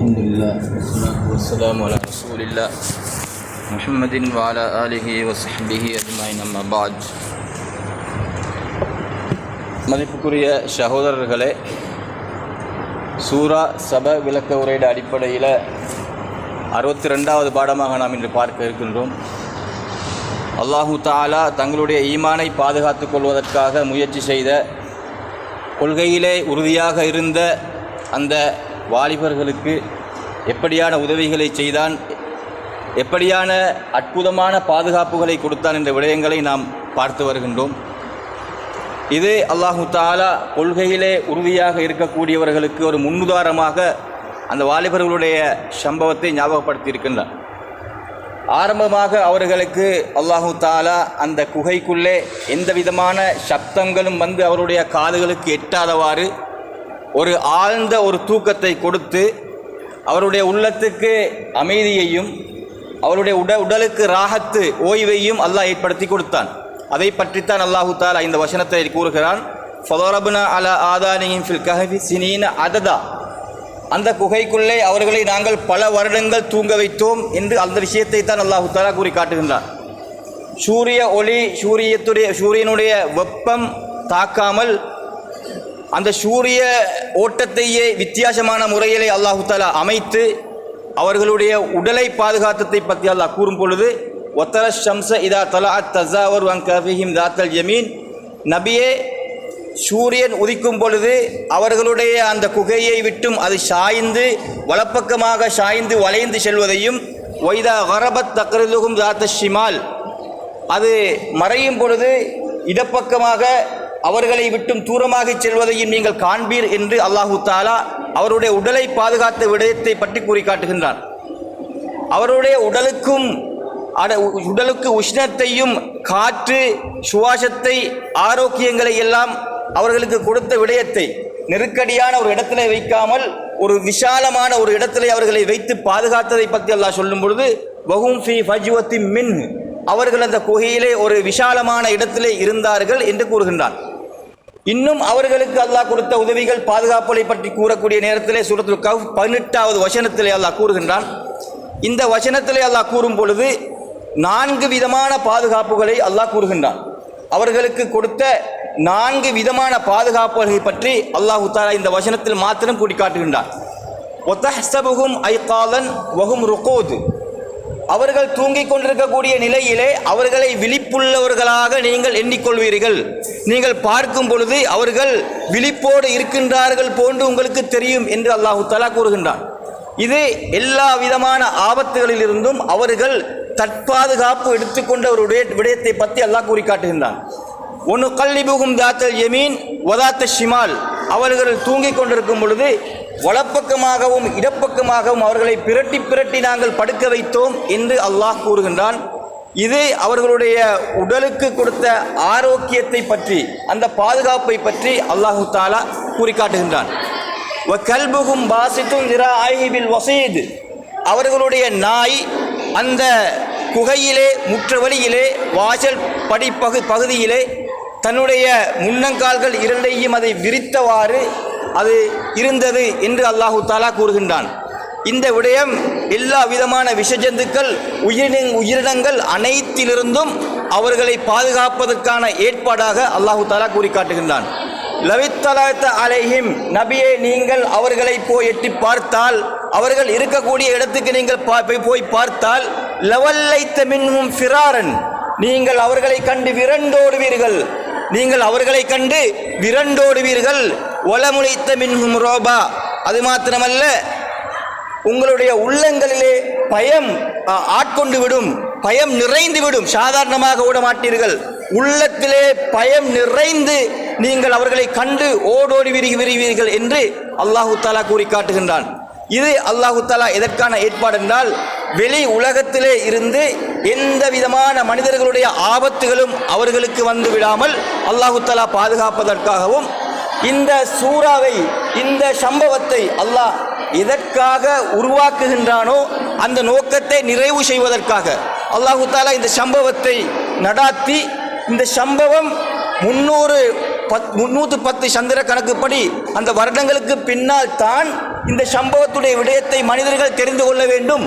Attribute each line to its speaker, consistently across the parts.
Speaker 1: அல்ஹம்துலில்லாஹ் வஸ்ஸலாத்து வஸ்ஸலாமு அலா ரசூலில்லாஹ் முஹம்மதின் வ அலா ஆலிஹி வ ஸஹ்பிஹி அஜ்மஈன். அம்மா பஅத். மதிப்புக்குரிய சகோதரர்களே, சூரா சப விளக்க உரையிட அடிப்படையில் 62வது பாடமாக நாம் இன்று பார்க்க இருக்கின்றோம். அல்லாஹு தஆலா தங்களுடைய ஈமானை பாதுகாத்துக் கொள்வதற்காக முயற்சி செய்த, கொள்கையிலே உறுதியாக இருந்த அந்த வாலிபர்களுக்கு எப்படியான உதவிகளை செய்தான், எப்படியான அற்புதமான பாதுகாப்புகளை கொடுத்தான் என்ற விடயங்களை நாம் பார்த்து வருகின்றோம். இது அல்லாஹு தஆலா கொள்கையிலே உறுதியாக இருக்கக்கூடியவர்களுக்கு ஒரு முன்னுதாரணமாக அந்த வாலிபர்களுடைய சம்பவத்தை ஞாபகப்படுத்தி இருக்கின்றார். ஆரம்பமாக அவர்களுக்கு அல்லாஹு தஆலா அந்த குகைக்குள்ளே எந்த விதமான சப்தங்களும் வந்து அவருடைய காதுகளுக்கு எட்டாதவாறு ஒரு ஆழ்ந்த ஒரு தூக்கத்தை கொடுத்து அவருடைய உள்ளத்துக்கு அமைதியையும் அவருடைய உடலுக்கு ராகத்து ஓய்வையும் அல்லாஹ் ஏற்படுத்தி கொடுத்தான். அதை பற்றித்தான் அல்லாஹு தஆலா இந்த வசனத்தை கூறுகிறான். ஃபதரப்னா அலா ஆதானிஹிம் ஃபில் கஹஃபி சினீன அததா. அந்த குகைக்குள்ளே அவர்களை நாங்கள் பல வருடங்கள் தூங்க வைத்தோம் என்று அந்த விஷயத்தை தான் அல்லாஹு தஆலா கூறி காட்டுகின்றான். சூரிய ஒளி சூரியனுடைய வெப்பம் தாக்காமல் அந்த சூரிய ஓட்டத்தையே வித்தியாசமான முறையிலே அல்லாஹு தஆலா அமைத்து அவர்களுடைய உடலை பாதுகாத்ததை பற்றி அல்லாஹ் கூறும் பொழுது, ஒத்தர ஷம்ஸ இதா தலஅத் தஸாவரு அன் கஃபிஹிம் தாத்தல் யமீன். நபியே, சூரியன் உதிக்கும் பொழுது அவர்களுடைய அந்த குகையை விட்டும் அது சாய்ந்து வலப்பக்கமாக சாய்ந்து வளைந்து செல்வதையும், ஒய்தா கரபத் தக்ரிலுஹும் தாத்த ஷிமால், அது மறையும் பொழுது இடப்பக்கமாக அவர்களை விட்டும் தூரமாக செல்வதையும் நீங்கள் காண்பீர் என்று அல்லாஹு தஆலா அவருடைய உடலை பாதுகாத்த விடயத்தை பற்றி கூறி காட்டுகின்றான். அவருடைய உடலுக்கு உஷ்ணத்தையும் காற்று சுவாசத்தை ஆரோக்கியங்களை எல்லாம் அவர்களுக்கு கொடுத்த விடயத்தை நெருக்கடியான ஒரு இடத்திலே வைக்காமல் ஒரு விசாலமான ஒரு இடத்திலே அவர்களை வைத்து பாதுகாத்ததை பற்றி அல்லாஹ் சொல்லும் பொழுது, வஹும் ஃபீ ஃபஜ்வத்தி மின், அவர்கள் அந்த குகையிலே ஒரு விசாலமான இடத்திலே இருந்தார்கள் என்று கூறுகின்றான். இன்னும் அவர்களுக்கு அல்லாஹ் கொடுத்த உதவிகள் பாதுகாப்புகளை பற்றி கூறக்கூடிய நேரத்திலே சூரத்துல் கஹ்ஃப் 18வது வசனத்திலே அல்லாஹ் கூறுகின்றான். இந்த வசனத்திலே அல்லாஹ் கூறும் பொழுது 4 விதமான பாதுகாப்புகளை அல்லாஹ் கூறுகின்றான். அவர்களுக்கு கொடுத்த 4 விதமான பாதுகாப்புகளை பற்றி அல்லாஹு தஆலா இந்த வசனத்தில் மாத்திரம் கூறி காட்டுகின்றான். வதஹ்ஸபுஹும் ஐகாலன் வஹும் ருகூத், அவர்கள் தூங்கிக் கொண்டிருக்கக்கூடிய நிலையிலே அவர்களை விழிப்புள்ளவர்களாக நீங்கள் எண்ணிக்கொள்வீர்கள். நீங்கள் பார்க்கும் பொழுது அவர்கள் விழிப்போடு இருக்கின்றார்கள் போன்று உங்களுக்கு தெரியும் என்று அல்லாஹு தஆலா கூறுகின்றான். இது எல்லா விதமான ஆபத்துகளிலிருந்தும் அவர்கள் தற்பாதுகாப்பு எடுத்துக்கொண்ட ஒரு விடயத்தை பற்றி அல்லாஹ் கூறி காட்டுகின்றான். ஒன்று கல்லிபுகும் தாத்தல் யமீன் வதாத்த ஷிமால், அவர்கள் தூங்கிக் கொண்டிருக்கும் பொழுது வலப்பக்கமாகவும் இடப்பக்கமாகவும் அவர்களை பிரட்டி நாங்கள் படுக்க வைத்தோம் என்று அல்லாஹ் கூறுகின்றான். இது அவர்களுடைய உடலுக்கு கொடுத்த ஆரோக்கியத்தை பற்றி, அந்த பாதுகாப்பை பற்றி அல்லாஹு தஆலா கூறி காட்டுகின்றான். வகல்புகும் பாசித்துன் ஸிராஅஹி பில் வஸீத், அவர்களுடைய நாய் அந்த குகையிலே முற்றவழியிலே வாசல் பகுதியிலே தன்னுடைய முன்னங்கால்கள் இரண்டையும் அதை விரித்தவாறு அது இருந்தது என்று அல்லாஹு தஆலா கூறுகின்றான். இந்த விடயம் எல்லா விதமான விஷஜந்துக்கள் உயிரினங்கள் அனைத்திலிருந்தும் அவர்களை பாதுகாப்பதற்கான ஏற்பாடாக அல்லாஹு தஆலா கூறி காட்டுகின்றான். லவித்தலத்த அலைஹிம், நபியே நீங்கள் அவர்களை போய் எட்டி பார்த்தால், அவர்கள் இருக்கக்கூடிய இடத்துக்கு நீங்கள் போய் பார்த்தால், லவல்லைத்த மின்ஹும் ஃபிராரன், நீங்கள் அவர்களை கண்டு விரண்டோடுவீர்கள். நீங்கள் அவர்களை கண்டு விரண்டோடுவீர்கள். ஒலமுலைத்த மின்ஹும் ரோபா, அது மாத்திரமல்ல உங்களுடைய உள்ளங்களிலே பயம் ஆட்கொண்டு விடும், பயம் நிறைந்து விடும். சாதாரணமாக ஓட மாட்டீர்கள், உள்ளத்திலே பயம் நிறைந்து நீங்கள் அவர்களை கண்டு ஓடோடி விரிவீர்கள் என்று அல்லாஹு தஆலா கூறி காட்டுகின்றான். இது அல்லாஹு தஆலா எதற்கான ஏற்பாடு என்றால், வெளி உலகத்திலே இருந்து எந்த விதமான மனிதர்களுடைய ஆபத்துகளும் அவர்களுக்கு வந்து விடாமல் அல்லாஹு தஆலா பாதுகாப்பதற்காகவும், இந்த சூறாவை, இந்த சம்பவத்தை அல்லாஹ் எதற்காக உருவாக்குகின்றானோ அந்த நோக்கத்தை நிறைவு செய்வதற்காக அல்லாஹு தஆலா இந்த சம்பவத்தை நடாத்தி, இந்த சம்பவம் 310 சந்திர கணக்குப்படி அந்த வருடங்களுக்கு பின்னால் தான் இந்த சம்பவத்துடைய விடயத்தை மனிதர்கள் தெரிந்து கொள்ள வேண்டும்,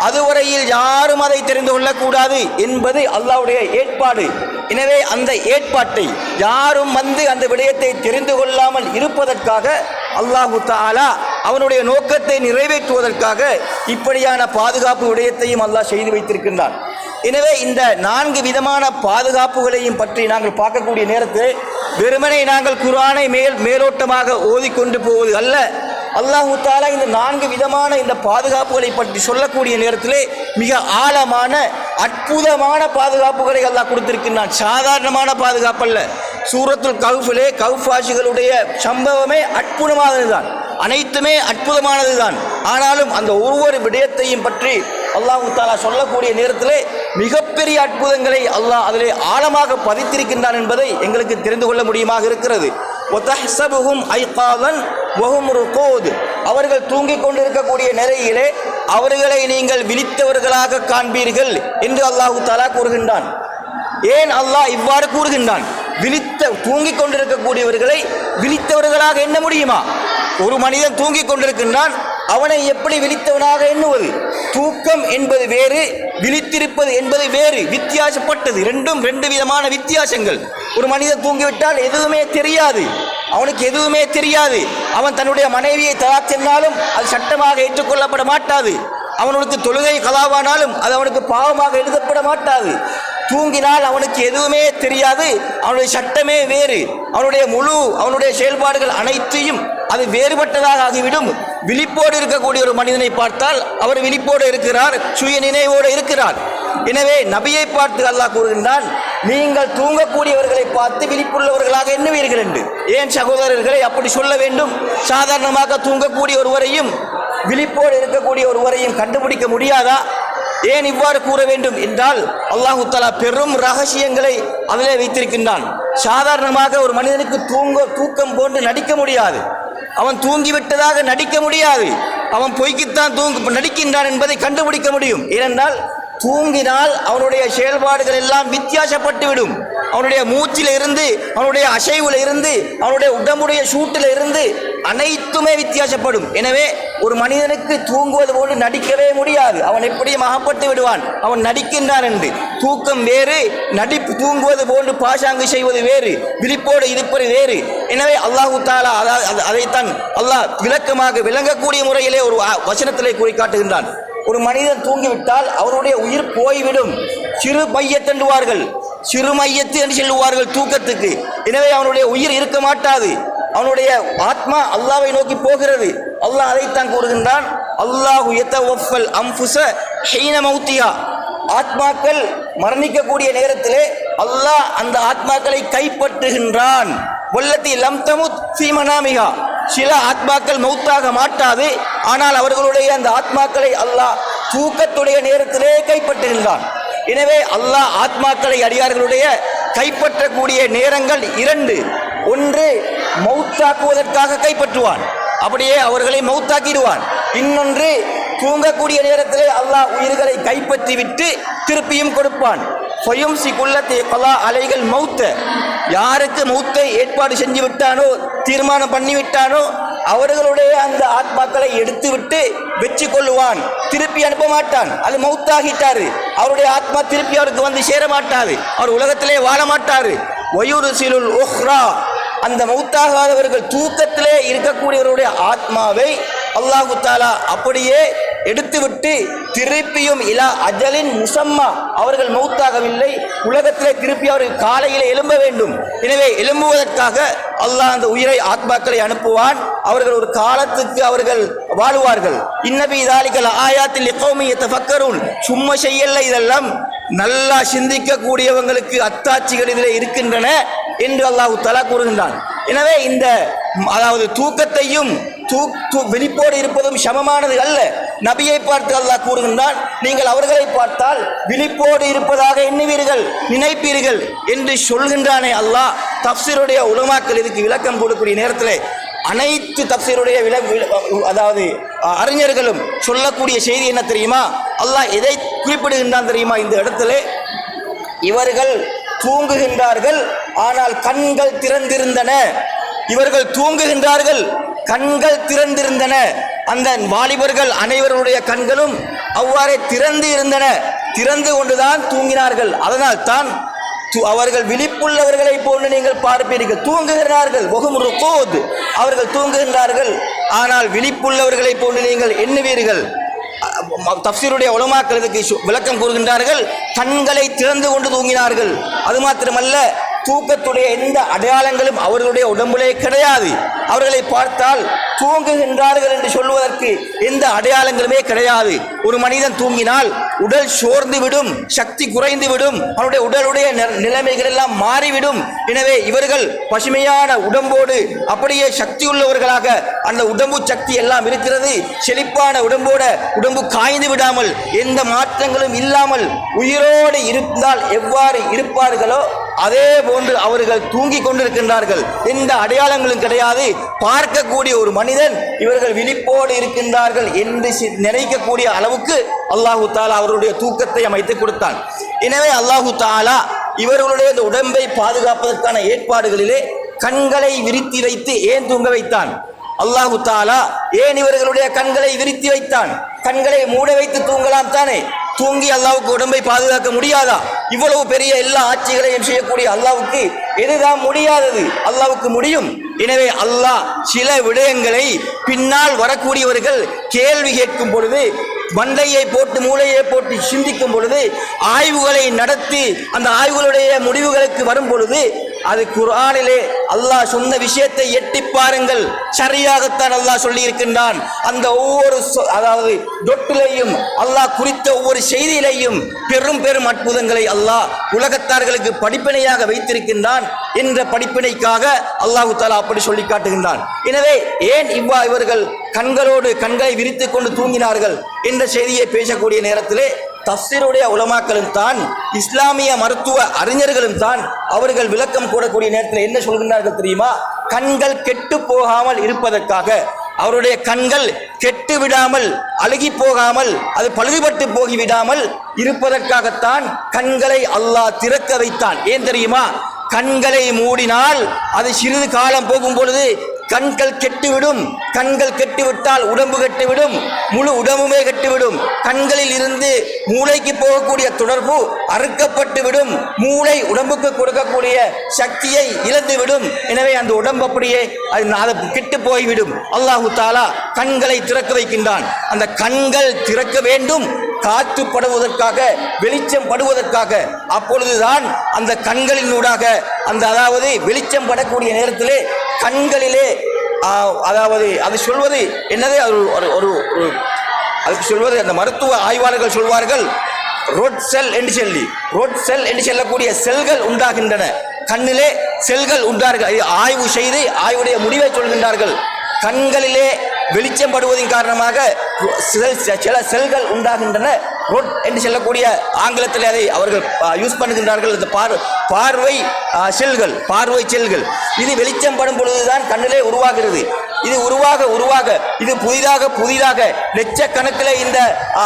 Speaker 1: அதுவரையில் யாரும் அதை தெரிந்து கொள்ளக்கூடாது என்பது அல்லாஹ்வுடைய ஏற்பாடு. எனவே அந்த ஏற்பாட்டை யாரும் வந்து அந்த விடயத்தை தெரிந்து கொள்ளாமல் இருப்பதற்காக அல்லாஹு தஆலா அவனுடைய நோக்கத்தை நிறைவேற்றுவதற்காக இப்படியான பாதுகாப்பு விடயத்தையும் அல்லாஹ் செய்து வைத்திருக்கின்றான். எனவே இந்த 4 விதமான பாதுகாப்புகளையும் பற்றி நாங்கள் பார்க்கக்கூடிய நேரத்தில் வெறுமனே நாங்கள் குர்ஆனை மேலோட்டமாக ஓதிக்கொண்டு போவது அல்ல. அல்லாஹு தஆலா இந்த 4 விதமான இந்த பாதுகாப்புகளை பற்றி சொல்லக்கூடிய நேரத்திலே மிக ஆழமான அற்புதமான பாதுகாப்புகளை அல்லாஹ் கொடுத்திருக்கின்றான். சாதாரணமான பாதுகாப்பு அல்ல. சூரத்துல் கஹ்ஃபிலே கஹ்ஃபாசிகளுடைய சம்பவமே அற்புதமானதுதான், அனைத்துமே அற்புதமானதுதான். ஆனாலும் அந்த ஒவ்வொரு விடயத்தையும் பற்றி அல்லாஹு தஆலா சொல்லக்கூடிய நேரத்திலே மிகப்பெரிய அற்புதங்களை அல்லாஹ் அதிலே ஆழமாக பதித்திருக்கின்றான் என்பதை எங்களுக்கு தெரிந்து கொள்ள முடியுமாக இருக்கிறது. வதஹ்ஸபுஹும் ஐகாதன் வஹும் ருகூத், அவர்கள் தூங்கிக் கொண்டிருக்கக்கூடிய நிலையிலே அவர்களை நீங்கள் விழித்தவர்களாக காண்பீர்கள் என்று அல்லாஹு தஆலா கூறுகின்றான். ஏன் அல்லாஹ் இவ்வாறு கூறுகின்றான்? தூங்கிக் கொண்டிருக்கக்கூடியவர்களை விழித்தவர்களாக எண்ண முடியுமா? ஒரு மனிதன் தூங்கிக் கொண்டிருக்கின்றான், அவனை எப்படி விழித்தவனாக எண்ணுவது? தூக்கம் என்பது வேறு, விழித்திருப்பது என்பது வேறு, வித்தியாசப்பட்டது. ரெண்டும் 2 விதமான வித்தியாசங்கள். ஒரு மனிதன் தூங்கிவிட்டால் எதுவுமே தெரியாது, அவனுக்கு எதுவுமே தெரியாது. அவன் தன்னுடைய மனைவியை தலாக் சொன்னாலும் அது சட்டமாக ஏற்றுக்கொள்ளப்பட மாட்டாது. அவனுக்கு தொழுகை கலாவானாலும் அது அவனுக்கு பாவமாக எழுதப்பட மாட்டாது. தூங்கினால் அவனுக்கு எதுவுமே தெரியாது, அவனுடைய சட்டமே வேறு, அவனுடைய செயல்பாடுகள் அனைத்தையும் அது வேறுபட்டதாக ஆகிவிடும். விழிப்போடு இருக்கக்கூடிய ஒரு மனிதனை பார்த்தால் அவர் விழிப்போடு இருக்கிறார், சுய நினைவோடு இருக்கிறார். எனவே நபியை பார்த்து அல்லாஹ் கூறுகின்றான், நீங்கள் தூங்கக்கூடியவர்களை பார்த்து விழிப்புள்ளவர்களாக எண்ணுவீர்கள் என்று. ஏன் சகோதரர்களை அப்படி சொல்ல வேண்டும்? சாதாரணமாக தூங்கக்கூடிய ஒருவரையும் விழிப்போடு இருக்கக்கூடிய ஒருவரையும் கண்டுபிடிக்க முடியாதா? ஏன் இவ்வாறு கூற வேண்டும் என்றால் அல்லாஹு தஆலா பெரும் ரகசியங்களை அதிலே வைத்திருக்கின்றான். சாதாரணமாக ஒரு மனிதனுக்கு தூக்கம் போன்று நடிக்க முடியாது, அவன் தூங்கிவிட்டதாக நடிக்க முடியாது, அவன் பொய்க்குத்தான் நடிக்கின்றான் என்பதை கண்டுபிடிக்க முடியும். ஏனென்றால் தூங்கினால் அவனுடைய செயல்பாடுகள் எல்லாம் வித்தியாசப்பட்டுவிடும். அவனுடைய மூச்சில் இருந்து, அவனுடைய அசைவுல இருந்து, அவனுடைய உடம்புடைய சூட்டில் இருந்து அனைத்துமே வித்தியாசப்படும். எனவே ஒரு மனிதனுக்கு தூங்குவது போன்று நடிக்கவே முடியாது, அவன் எப்படியும் அகப்பட்டு விடுவான், அவன் நடிக்கின்றான் என்று. தூக்கம் வேறு, தூங்குவது போன்று பாசாங்கு செய்வது வேறு, விழிப்போடு இருப்பது வேறு. எனவே அல்லாஹு தஆலா அதைத்தான் அல்லாஹ் விளக்கமாக விளங்கக்கூடிய முறையிலே ஒரு வசனத்திலே கூறி காட்டுகின்றான். ஒரு மனிதன் தூங்கிவிட்டால் அவருடைய உயிர் போய்விடும். சிறு மையத் என்றுவார்கள், சிறு மையத்து என்று சொல்லுவார்கள் தூக்கத்துக்கு. எனவே அவனுடைய உயிர் இருக்க மாட்டாது, அவனுடைய ஆத்மா அல்லாஹ்வை நோக்கி போகிறது. அல்லாஹ் அதைத்தான் கூறுகின்றான், அல்லாஹு யதவஃபல் அன்ஃபுஸ ஹீன மௌத்திஹா, ஆத்மாக்கள் மரணிக்கக்கூடிய நேரத்திலே அல்லாஹ் அந்த ஆத்மாக்களை கைப்பற்றுகின்றான். வல்லதி லம் தமுத் ஃபீ மனாமிஹா, சில ஆத்மாக்கள் மௌத்தாக மாட்டாது, ஆனால் அவர்களுடைய அந்த ஆத்மாக்களை அல்லாஹ் தூக்கத்துடைய நேரத்திலே கைப்பற்றுகின்றான். எனவே அல்லாஹ் ஆத்மாக்களை அடியார்களுடைய கைப்பற்றக்கூடிய நேரங்கள் 2. ஒன்று மௌத்தாக்குவதற்காக கைப்பற்றுவான், அப்படியே அவர்களை மௌத்தாக்கிடுவான். இன்னொன்று தூங்கக்கூடிய நேரத்திலே அல்லாஹ் உயிர்களை கைப்பற்றி விட்டு திருப்பியும் கொடுப்பான். அலைகள் மௌத்த, யாருக்கு மௌத்தை ஏற்பாடு செஞ்சு விட்டானோ, தீர்மானம் பண்ணி விட்டானோ, அவர்களுடைய அந்த ஆத்மாக்களை எடுத்துவிட்டு வெற்றி கொள்ளுவான், திருப்பி அனுப்ப மாட்டான். அது மௌத்தாகிட்டாரு, அவருடைய ஆத்மா திருப்பி அவருக்கு வந்து சேர மாட்டாது, அவர் உலகத்திலே வாழ மாட்டாரு. வயுருசிலுல் உஹ்ரா, அந்த மௌத்தாகாதவர்கள் தூக்கத்திலே இருக்கக்கூடியவருடைய ஆத்மாவை அல்லாஹு தஆலா அப்படியே எடுத்துவிட்டு திருப்பியும் இலா அஜலின் முசம்மா, அவர்கள் மௌத்தாகவில்லை, உலகத்திலே திருப்பி அவர்கள் காலையிலே எழும்ப வேண்டும். எனவே எழும்புவதற்காக அல்லாஹ் அந்த உயிரை ஆத்மாக்களை அனுப்புவான். அவர்கள் ஒரு காலத்துக்கு அவர்கள் வாழுவார்கள். இன்னபி தாலிகல் ஆயாத்தில் லிகௌமி யதஃபக்கரூன், சும்மா செய்யல, இதெல்லாம் நல்லா சிந்திக்கக்கூடியவங்களுக்கு அத்தாட்சிகள் இதிலே இருக்கின்றன என்று அல்லாஹ் தஆலா கூறுகின்றான். எனவே இந்த அதாவது தூக்கத்தையும் விழிப்போடு இருப்பதும் சமமானது அல்ல. நபியை பார்த்து அல்லாஹ் கூறுகின்றான், நீங்கள் அவர்களை பார்த்தால் விழிப்போடு இருப்பதாக எண்ணுவீர்கள், நினைப்பீர்கள் என்று சொல்கின்றானே அல்லாஹ். தஃப்சீருடைய உலமாக்கள் இதுக்கு விளக்கம் கொடுக்கக்கூடிய நேரத்தில் அனைத்து தஃப்சீருடைய அதாவது அறிஞர்களும் சொல்லக்கூடிய செய்தி என்ன தெரியுமா? அல்லாஹ் எதை குறிப்பிடுகின்றான் தெரியுமா? இந்த இடத்துல இவர்கள் தூங்குகின்றார்கள், ஆனால் கண்கள் திறந்திருந்தன. இவர்கள் தூங்குகின்றார்கள், கண்கள் திறந்திருந்தன, அந்த வாலிபர்கள் அனைவருடைய கண்களும் அவ்வாறே திறந்து இருந்தன. திறந்து கொண்டுதான் தூங்கினார்கள். அதனால் தான் அவர்கள் விழிப்புள்ளவர்களை போன்று நீங்கள் பார்ப்பீர்கள். தூங்குகிறார்கள், அவர்கள் தூங்குகின்றார்கள், ஆனால் விழிப்புள்ளவர்களை போன்று நீங்கள் எண்ணுவீர்கள். தஃப்சீருடைய உலமாக்கள் இதுக்கு விளக்கம் கூறுகின்றார்கள். கண்களை திறந்து கொண்டு தூங்கினார்கள். அது மாத்திரமல்ல, தூக்கத்துடைய எந்த அடையாளங்களும் அவர்களுடைய உடம்பிலே கிடையாது. அவர்களை பார்த்தால் தூங்குகின்றார்கள் என்று சொல்வதற்கு எந்த அடையாளங்களுமே கிடையாது. ஒரு மனிதன் தூங்கினால் உடல் சோர்ந்து விடும், சக்தி குறைந்து விடும், அவனுடைய உடலுடைய நிலைமைகள் எல்லாம் மாறிவிடும். எனவே இவர்கள் பசுமையான உடம்போடு அப்படியே சக்தி உள்ளவர்களாக அந்த உடம்பு சக்தி எல்லாம் இருக்கிறது. செழிப்பான உடம்போட உடம்பு காய்ந்து விடாமல் எந்த மாற்றங்களும் இல்லாமல் உயிரோடு இருந்தால் எவ்வாறு இருப்பார்களோ அதே போன்று அவர்கள் தூங்கிக் கொண்டிருக்கின்றார்கள். எந்த அடையாளங்களும் கிடையாது. பார்க்கக்கூடிய ஒரு மனிதன் இவர்கள் விழிப்போடு இருக்கின்றார்கள் என்று நினைக்கக்கூடிய அளவுக்கு அல்லாஹு தாலா அவருடைய தூக்கத்தை அமைத்து கொடுத்தான். எனவே அல்லாஹு தாலா இவர்களுடைய உடம்பை பாதுகாப்பதற்கான ஏற்பாடுகளிலே கண்களை விரித்தி வைத்து ஏன் தூங்க வைத்தான்? அல்லாஹு தாலா ஏன் இவர்களுடைய கண்களை விரித்தி வைத்தான்? கண்களை மூட வைத்து தூங்கலாம் தானே? தூங்கி அல்லாஹ்வுக்கு உடம்பை பாதுகாக்க முடியாதா? இவ்வளவு பெரிய எல்லா ஆட்சிகளையும் செய்யக்கூடிய அல்லாஹ்வுக்கு எதுதான் முடியாதது? அல்லாஹ்வுக்கு முடியும். எனவே அல்லாஹ் சில விடயங்களை பின்னால் வரக்கூடியவர்கள் கேள்வி கேட்கும் பொழுது, மண்டையை போட்டு மூளையை போட்டு சிந்திக்கும் பொழுது, ஆய்வுகளை நடத்தி அந்த ஆய்வுகளுடைய முடிவுகளுக்கு வரும் பொழுது, அது குர்ஆனிலே அல்லாஹ் சொன்ன விஷயத்தை எட்டி பாருங்கள், சரியாகத்தான் அல்லாஹ் சொல்லி இருக்கின்றான். அந்த ஒவ்வொரு அதாவது டொட்டிலையும் அல்லாஹ் குறித்த ஒவ்வொரு செய்தியிலையும் பெரும் பெரும் அற்புதங்களை அல்லாஹ் உலகத்தார்களுக்கு படிப்பினையாக வைத்திருக்கின்றான் என்ற படிப்பினைக்காக அல்லாஹு தஆலா அப்படி சொல்லி காட்டுகின்றான். எனவே ஏன் இவர்கள் கண்களை விரித்துக் கொண்டு தூங்கினார்கள் என்ற செய்தியை பேசக்கூடிய நேரத்திலே தஃப்சீருடைய உலமாக்களும் தான், இஸ்லாமிய மருத்துவ அறிஞர்களும் தான் அவர்கள் விளக்கம் கூறக்கூடிய நேரத்தில் என்ன சொல்கின்றார்கள் தெரியுமா? கண்கள் கெட்டு போகாமல் இருப்பதற்காக, அவருடைய கண்கள் கெட்டு விடாமல், அழுகி போகாமல், அது பழுதுபட்டு போகிவிடாமல் இருப்பதற்காகத்தான் கண்களை அல்லாஹ் திறக்க வைத்தான். ஏன் தெரியுமா? கண்களை மூடினால் அது சிறிது காலம் போகும் பொழுது கண்கள் கெட்டுவிடும். கண்கள் கெட்டுவிட்டால் உடம்பு கெட்டுவிடும், முழு உடம்புமே கெட்டுவிடும். கண்களில் இருந்து மூளைக்கு போகக்கூடிய தொடர்பு அறுக்கப்பட்டு விடும். மூளை உடம்புக்கு கொடுக்கக்கூடிய சக்தியை இழந்துவிடும். எனவே அந்த உடம்பு அப்படியே அது கெட்டு போய்விடும். அல்லாஹு தாலா கண்களை திறக்க வைக்கின்றான். அந்த கண்கள் திறக்க வேண்டும், காற்று படுவதற்காக, வெளிச்சம் படுவதற்காக. அப்பொழுதுதான் அந்த கண்களினூடாக அதாவது வெளிச்சம் படக்கூடிய நேரத்திலே கண்களிலே அதாவது அது சொல்வது என்னது, அதுக்கு சொல்வது அந்த மருத்துவ ஆய்வாளர்கள் சொல்வார்கள், ரோட் செல் என்று சொல்லக்கூடிய செல்கள் உண்டாகின்றன. கண்ணிலே செல்கள் உண்டார்கள். ஆய்வு செய்து ஆய்வுடைய முடிவை சொல்கின்றார்கள். கண்களிலே வெளிச்சம் படுவதன் காரணமாக சில செல்கள் உண்டாகின்றன. ரோட் என்று சொல்லக்கூடிய ஆங்கிலத்தில் அதை அவர்கள் யூஸ் பண்ணுகின்றார்கள். இந்த பார்வை செல்கள் இது வெளிச்சம் படும் பொழுதுதான் கண்ணிலே உருவாகிறது. இது உருவாக இது புதிதாக லட்சக்கணக்கில்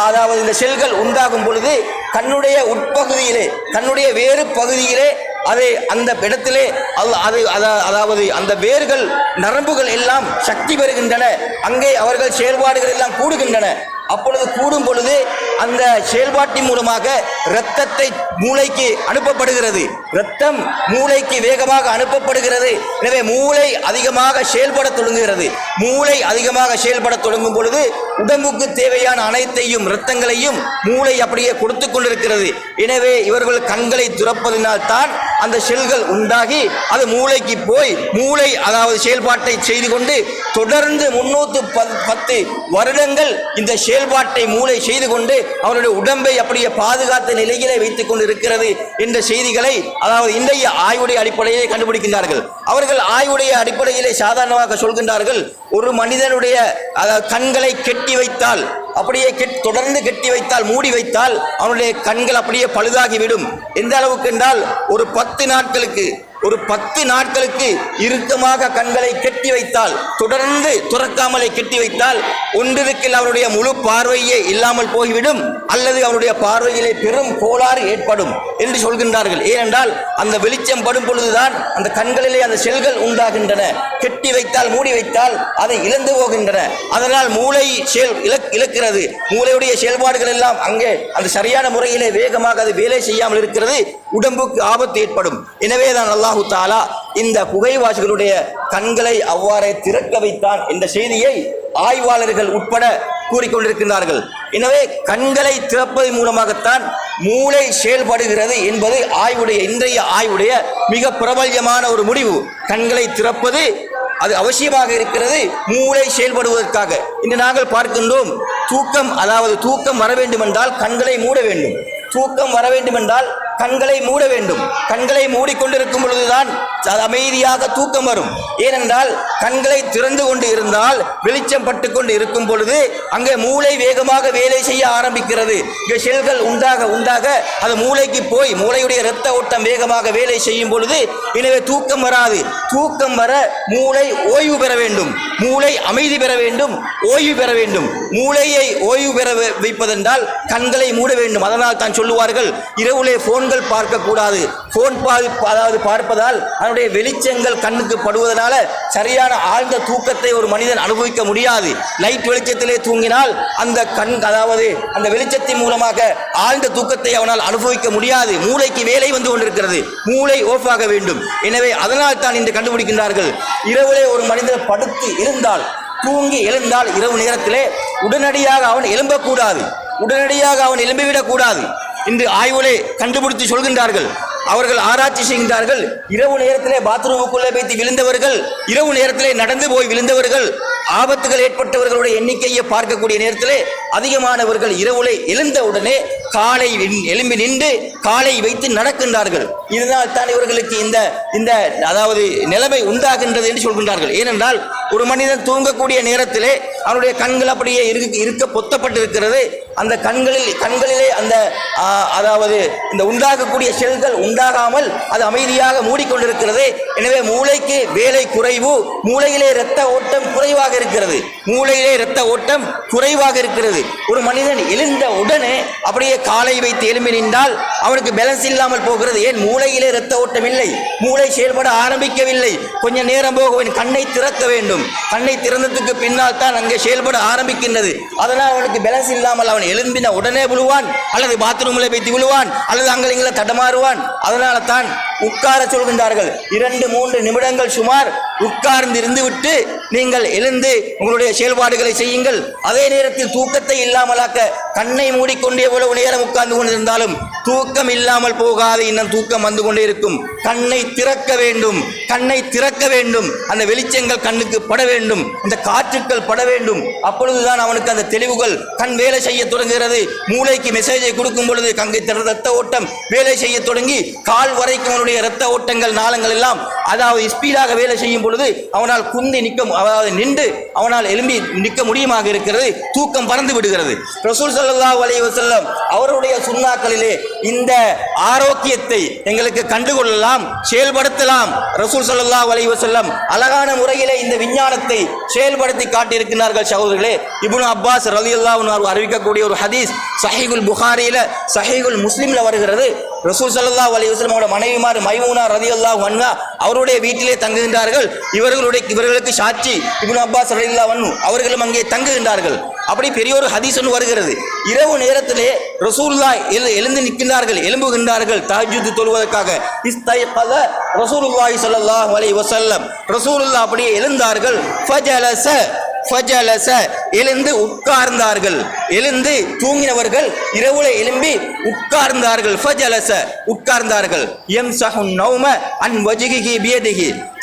Speaker 1: அதாவது இந்த செல்கள் உண்டாகும் பொழுது கண்ணுடைய உட்பகுதியிலே, கண்ணுடைய வேறு பகுதியிலே அந்த இடத்திலே அதாவது அந்த வேர்கள், நரம்புகள் எல்லாம் சக்தி பெறுகின்றன. அங்கே அவர்கள் செயல்பாடுகள் எல்லாம் கூடுகின்றன. அப்பொழுது கூடும் பொழுது அந்த செயல்பாட்டின் மூலமாக இரத்தத்தை மூளைக்கு அனுப்பப்படுகிறது. இரத்தம் மூளைக்கு வேகமாக அனுப்பப்படுகிறது. எனவே மூளை அதிகமாக செயல்பட தொடங்குகிறது. மூளை அதிகமாக செயல்பட தொடங்கும் பொழுது உடம்புக்கு தேவையான அனைத்தையும் இரத்தங்களையும் மூளை அப்படியே கொடுத்து கொண்டிருக்கிறது. எனவே இவர்கள் கண்களை துறப்பதினால் தான் அந்த செல்கள் உண்டாகி அது மூளைக்கு போய் மூளை அதாவது செயல்பாட்டை செய்து கொண்டு தொடர்ந்து 310 வருடங்கள் இந்த செயல்பாட்டை மூளை செய்து கொண்டு அவருடைய உடம்பை அப்படியே பாதுகாத்த நிலையிலே வைத்துக் கொண்டு இருக்கிறது என்ற செய்திகளை அதாவது இன்றைய ஆய்வுடைய அடிப்படையிலே கண்டுபிடிக்கின்றார்கள். அவர்கள் ஆய்வுடைய அடிப்படையிலே சாதாரணமாக சொல்கின்றார்கள், ஒரு மனிதனுடைய கண்களை கெட்டி வைத்தால், அப்படியே தொடர்ந்து கெட்டி வைத்தால், மூடி வைத்தால் அவனுடைய கண்கள் அப்படியே பழுதாகிவிடும். எந்த அளவுக்கு என்றால் ஒரு 10 நாட்களுக்கு இறுக்கமாக கண்களை கெட்டி வைத்தால், தொடர்ந்து துறக்காமலை கெட்டி வைத்தால் ஒன்றிற்கில் அவருடைய முழு பார்வையே இல்லாமல் போய்விடும், அல்லது அவருடைய பார்வையிலே பெரும் கோளாறு ஏற்படும் என்று சொல்கின்றார்கள். ஏனென்றால் அந்த வெளிச்சம் படும் பொழுதுதான் அந்த கண்களிலே அந்த செல்கள் உண்டாகின்றன. கெட்டி வைத்தால் மூடி வைத்தால் அதை இழந்து போகின்றன. அதனால் மூளை இழக்கிறது. மூளையுடைய செயல்பாடுகள் எல்லாம் அங்கே அந்த சரியான முறையிலே வேகமாக அது வேலை செய்யாமல் இருக்கிறது. உடம்புக்கு ஆபத்து ஏற்படும். எனவே தான் அல்லாஹு தஆலா இந்த புகைவாசிகளுடைய கண்களை அவ்வாறே திறக்க வைத்தான் என்ற செய்தியை ஆய்வாளர்கள் உட்பட கூறிக்கொண்டிருக்கின்றார்கள். எனவே கண்களை திறப்பது மூலமாகத்தான் மூளை செயல்படுகிறது என்பது இன்றைய ஆய்வுடைய மிக பிரபல்யமான ஒரு முடிவு. கண்களை திறப்பது அது அவசியமாக இருக்கிறது மூளை செயல்படுவதற்காக. இன்று நாங்கள் பார்க்கின்றோம், தூக்கம் வர வேண்டும் என்றால் கண்களை மூட வேண்டும். தூக்கம் வர வேண்டும் என்றால் கண்களை மூட வேண்டும். கண்களை மூடிக்கொண்டிருக்கும் பொழுதுதான் அமைதியாக தூக்கம் வரும். ஏனென்றால் கண்களை திறந்து கொண்டு இருந்தால் வெளிச்சம் பட்டு கொண்டு இருக்கும் பொழுது அங்கே மூளை வேகமாக வேலை செய்ய ஆரம்பிக்கிறது. இங்கே செல்கள் உண்டாக அது மூளைக்கு போய் மூளையுடைய இரத்த ஓட்டம் வேகமாக வேலை செய்யும் பொழுது எனவே தூக்கம் வராது. தூக்கம் வர மூளை ஓய்வு பெற வேண்டும். மூளை அமைதி பெற வேண்டும், ஓய்வு பெற வேண்டும். மூளையை ஓய்வு பெற வைப்பதென்றால் கண்களை மூட வேண்டும். அதனால் தான் சொல்லுவார்கள், இரவுலே போன்கள் பார்க்கக்கூடாது. போன் பார்ப்பதால் அதனுடைய வெளிச்சங்கள் கண்ணுக்கு படுவதனால சரியான ஆழ்ந்த தூக்கத்தை ஒரு மனிதன் அனுபவிக்க முடியாது. லைட் வெளிச்சத்திலே தூங்கினால் அந்த வெளிச்சத்தின் மூலமாக ஆழ்ந்த தூக்கத்தை அவனால் அனுபவிக்க முடியாது. மூளைக்கு வேலை வந்து கொண்டிருக்கிறது. மூளை ஓஃப் ஆக வேண்டும். எனவே அதனால் தான் இன்று கண்டுபிடிக்கின்றார்கள், இரவுலே ஒரு மனிதன் படுத்து இருந்தால் தூங்கி எழுந்தால் இரவு நேரத்திலே உடனடியாக அவன் எழும்பக்கூடாது. உடனடியாக அவன் எழும்பிவிடக் கூடாது. இன்று ஆய்வுகளை கண்டுபிடித்து சொல்கின்றார்கள். அவர்கள் ஆராய்ச்சி செய்கின்றார்கள். இரவு நேரத்திலே பாத்ரூமுக்குள்ளே வைத்து விழுந்தவர்கள், இரவு நேரத்திலே நடந்து போய் விழுந்தவர்கள், ஆபத்துகள் ஏற்பட்டவர்களுடைய எண்ணிக்கையை பார்க்கக்கூடிய நேரத்திலே அதிகமானவர்கள் இரவுலே எழுந்தவுடனே காலை எழும்பி நின்று காலை வைத்து நடக்கின்றார்கள். இதனால் தான் இவர்களுக்கு இந்த நிலைமை உண்டாகின்றது என்று சொல்கின்றார்கள். ஏனென்றால் ஒரு மனிதன் தூங்கக்கூடிய நேரத்திலே அவனுடைய கண்கள் அப்படியே இருக்க பொத்தப்பட்டிருக்கிறது. அந்த கண்களிலே இந்த உண்டாகக்கூடிய செல்கள் உண்டாகாமல் அது அமைதியாக மூடிக்கொண்டிருக்கிறது. எனவே மூளைக்கு வேலை குறைவு. மூளையிலே இரத்த ஓட்டம் குறைவாக இருக்கிறது. மூளையிலே இரத்த ஓட்டம் குறைவாக இருக்கிறது. ஒரு மனிதன் எழுந்த உடனே அப்படியே காலை வைத்து எழும்பி நின்றால் அவனுக்கு பேலன்ஸ் இல்லாமல் போகிறது. ஏன்? மூளையிலே இரத்த ஓட்டம் இல்லை. மூளை செயல்பட ஆரம்பிக்கவில்லை. கொஞ்சம் நேரம் போக கண்ணை திறக்க வேண்டும். கண்ணை திறந்ததுக்கு பின்னால் தான் அங்கே செயல்பட ஆரம்பிக்கின்றது. அதனால் அவனுக்கு பேலன்ஸ் இல்லாமல் அவன் எழும்பின உடனே விழுவான், அல்லது பாத்ரூமில் வைத்து விழுவான், அல்லது அங்கே தடமாறுவான். அதனால தான் உட்கார சொல்கின்றார்கள். 2-3 நிமிடங்கள் சுமார் உட்கார்ந்து இருந்து விட்டு நீங்கள் எழுந்து உங்களுடைய செயல்பாடுகளை செய்யுங்கள். அதே நேரத்தில் தூக்கத்தை இல்லாமலாக்க கண்ணை மூடிக்கொண்டே எவ்வளவு நேரம் உட்கார்ந்து கொண்டிருந்தாலும் தூக்கம் இல்லாமல் போகாது. இன்னும் தூக்கம் வந்து கொண்டே இருக்கும். கண்ணை திறக்க வேண்டும். கண்ணை திறக்க வேண்டும். அந்த வெளிச்சங்கள் கண்ணுக்கு பட வேண்டும். அந்த காற்றுக்கள் பட வேண்டும். அப்பொழுதுதான் அவனுக்கு அந்த தெளிவுகள் கண் வேலை செய்ய தொடங்குகிறது. மூளைக்கு மெசேஜை கொடுக்கும் பொழுது கங்கை இரத்த ஓட்டம் வேலை செய்ய தொடங்கி கால் வரைக்கும் அவனுடைய இரத்த ஓட்டங்கள் நாளங்கள் எல்லாம் ஸ்பீடாக வேலை செய்யும் பொழுது அவனால் நின்று அவனால் எழும்பி நிற்க முடியுமாக இருக்கிறது. தூக்கம் பறந்து விடுகிறது. ரசூல் ஸல்லல்லாஹு அலைஹி வஸல்லம் அவருடைய சுன்னாக்களிலே இந்த ஆரோக்கியத்தை எங்களுக்கு கண்டுகொள்ளலாம், செயல்படுத்தலாம். ரசூல் ஸல்லல்லாஹு அலைஹி வஸல்லம் அழகான முறையிலே இந்த விஞ்ஞானத்தை செயல்படுத்தி காட்டியிருக்கிறார்கள். சகோதரர்களே, இப்னு அப்பாஸ் ரலியல்லாஹு அன்ஹு அறிவிக்கக்கூடிய ஒரு ஹதீஸ் சஹீஹுல் புகாரியில சஹீஹுல் முஸ்லிம்ல வருகிறது. ரசூல் ஸல்லல்லாஹு அலைஹி வஸல்லம் மனைவிமார் மைமூனா ரலியல்லாஹு அன்ஹா அவருடைய வீட்டிலே தங்குகின்றார்கள். இவர்களுக்கு சாட்சி இப்னு அப்பாஸ் ரலியல்லாஹு அன்ஹு அவர்களும் அங்கே தங்குகின்றார்கள். அப்படி பெரிய ஒரு ஹதீஸ் ஒன்று வருகிறது. இரவு நேரத்திலே ரசூலுல்லாஹ் எழும்புகின்றார்கள் தஹஜ்ஜுத் தொழுவதற்காக. இஸ்தைகத ரசூலுல்லாஹி ஸல்லல்லாஹு அலைஹி வஸல்லம் ரசூலுல்லாஹ் அப்படியே எழுந்தார்கள். எழுந்து உட்கார்ந்தார்கள். எழுந்து தூங்கினவர்கள் இரவுல எழும்பி உட்கார்ந்தார்கள். உட்கார்ந்தார்கள்.